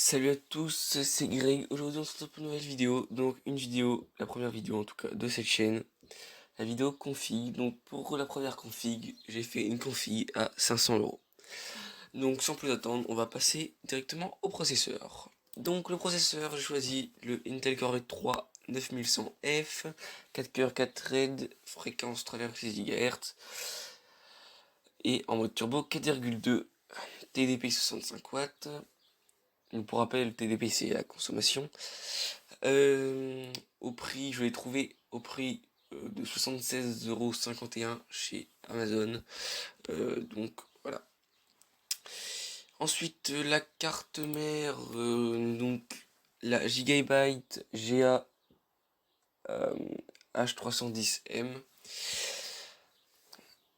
Salut à tous, c'est Greg. Aujourd'hui on se retrouve pour une nouvelle vidéo. Donc une vidéo, la première vidéo en tout cas de cette chaîne. La vidéo config. Donc pour la première config, j'ai fait une config à 500 €. Donc sans plus attendre, on va passer directement au processeur. Donc le processeur, j'ai choisi le Intel Core i3 9100F, 4 coeurs, 4 threads, fréquence 3,6 GHz et en mode turbo 4,2 TDP 65 watts. Donc pour rappel, le TDP c'est la consommation. Au prix, je l'ai trouvé au prix de 76,51 € chez Amazon. Donc voilà. Ensuite, la carte mère, donc la Gigabyte GA H310M.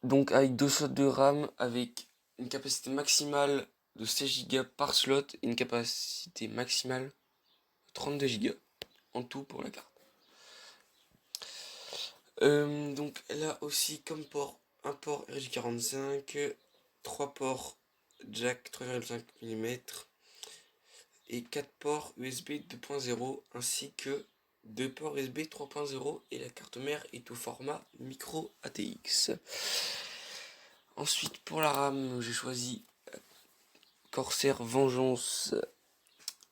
Donc avec deux slots de RAM, avec une capacité maximale de 16 Go par slot et une capacité maximale de 32 Go en tout pour la carte. Donc elle a aussi comme port un port RJ45, 3 ports jack 3,5 mm et 4 ports USB 2.0 ainsi que 2 ports USB 3.0 et la carte mère est au format micro ATX. Ensuite pour la RAM, j'ai choisi Corsair Vengeance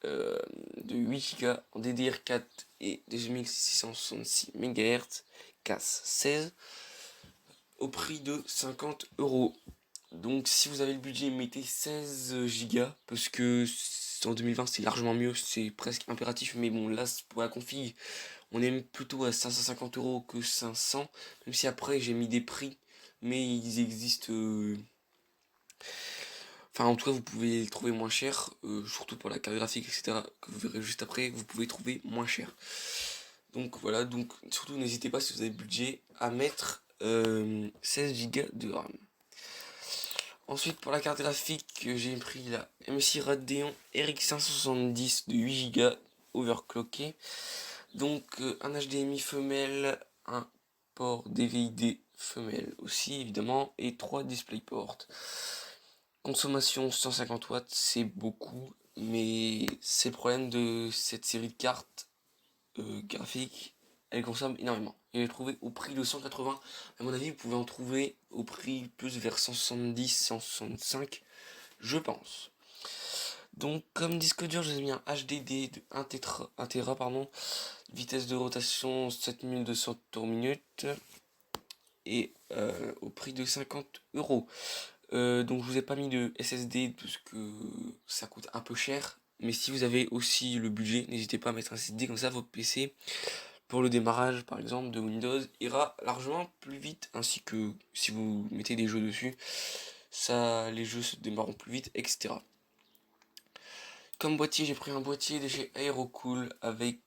de 8 Go en DDR4 et 2666 MHz, casse 16 au prix de 50 €. Donc si vous avez le budget, mettez 16 Go parce que en 2020 c'est largement mieux, c'est presque impératif, mais bon là pour la config on est plutôt à 550 € que 500, même si après j'ai mis des prix, mais ils existent. Enfin, en tout cas, vous pouvez le trouver moins cher, surtout pour la carte graphique, etc., que vous verrez juste après, vous pouvez trouver moins cher. Donc voilà, donc surtout n'hésitez pas si vous avez le budget à mettre 16 Go de RAM. Ensuite, pour la carte graphique, j'ai pris la MSI Radeon RX 570 de 8 Go overclocké. Donc un HDMI femelle, un port DVI-D femelle aussi évidemment, et 3 DisplayPort. Consommation 150 watts, c'est beaucoup, mais c'est le problème de cette série de cartes graphiques, elle consomme énormément. Et je l'ai trouvé au prix de 180, à mon avis vous pouvez en trouver au prix plus vers 170, 165, je pense. Donc comme disque dur, j'ai mis un HDD de 1 Tera, vitesse de rotation 7200 tours minute, et au prix de 50 €. Donc je vous ai pas mis de SSD parce que ça coûte un peu cher, mais si vous avez aussi le budget, n'hésitez pas à mettre un SSD, comme ça votre PC pour le démarrage par exemple de Windows ira largement plus vite, ainsi que si vous mettez des jeux dessus, ça les jeux se démarreront plus vite, etc. Comme boîtier, j'ai pris un boîtier de chez Aerocool avec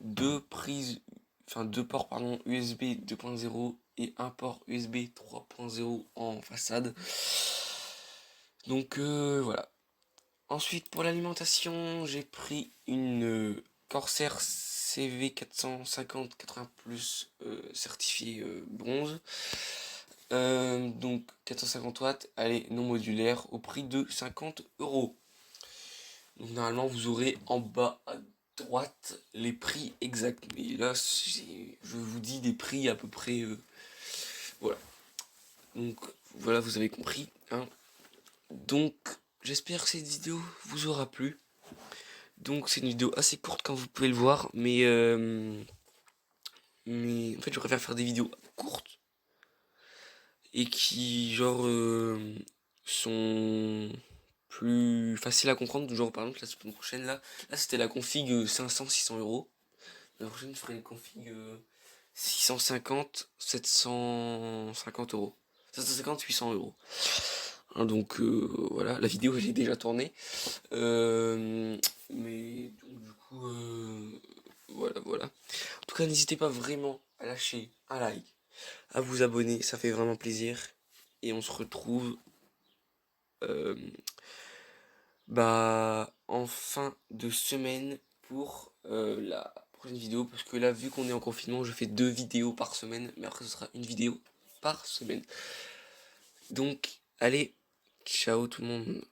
deux ports USB 2.0 et un port USB 3.0 en façade. Donc voilà. Ensuite pour l'alimentation, j'ai pris une Corsair CV450 80 plus certifié bronze. Donc 450 watts, elle est non modulaire au prix de 50 €. Donc normalement vous aurez en bas à droite les prix exacts. Mais là je vous dis des prix à peu près. Voilà. Donc voilà, vous avez compris. Hein. Donc j'espère que cette vidéo vous aura plu. Donc c'est une vidéo assez courte comme vous pouvez le voir. Mais en fait je préfère faire des vidéos courtes. Et qui genre sont plus faciles à comprendre. Genre par exemple la semaine prochaine là c'était la config 500-600 €. La prochaine je ferai une config 650-750 €. 750-800 €. Hein, donc voilà, la vidéo j'ai déjà tourné. Mais donc, du coup voilà. En tout cas n'hésitez pas vraiment à lâcher un like, à vous abonner, ça fait vraiment plaisir. Et on se retrouve en fin de semaine pour la prochaine vidéo, parce que là vu qu'on est en confinement je fais 2 vidéos par semaine, mais après ce sera une vidéo par semaine. Donc allez, ciao tout le monde.